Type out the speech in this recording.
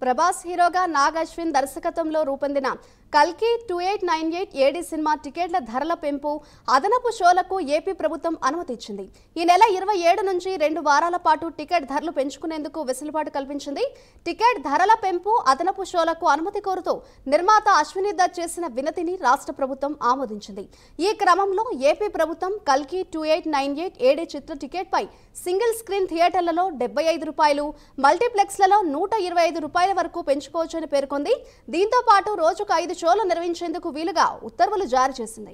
ప్రభాస్ హీరోగా నాగ్ అశ్విన్ దర్శకత్వంలో రూపొందిన కల్కి 2898 ఏడీ సినిమా టికెట్ల ధరల పెంపు అదనపు షోలకు ఏపీ ప్రభుత్వం అనుమతి ఇచ్చింది. ఈ నెల 27 నుంచి 2 వారాల పాటు టికెట్ ధరలు పెంచుకునేందుకు వెసులుబాటు కల్పించింది. టికెట్ ధరల పెంపు అదనపు షోలకు అనుమతి కోరుతూ నిర్మాత అశ్విని దత్ చేసిన వినతిని రాష్ట్ర ప్రభుత్వం ఆమోదించింది. ఈ క్రమంలో ఏపీ ప్రభుత్వం కల్కి 2898 ఏడీ చిత్ర టికెట్ పై సింగిల్ స్క్రీన్ థియేటర్లలో ₹75, మల్టీప్లెక్స్లలో ₹125 వరకు పెంచుకోవచ్చని పేర్కొంది. దీంతో పాటు రోజుకు 5 షోలు నిర్వహించేందుకు వీలుగా ఉత్తర్వులు జారీ చేసింది.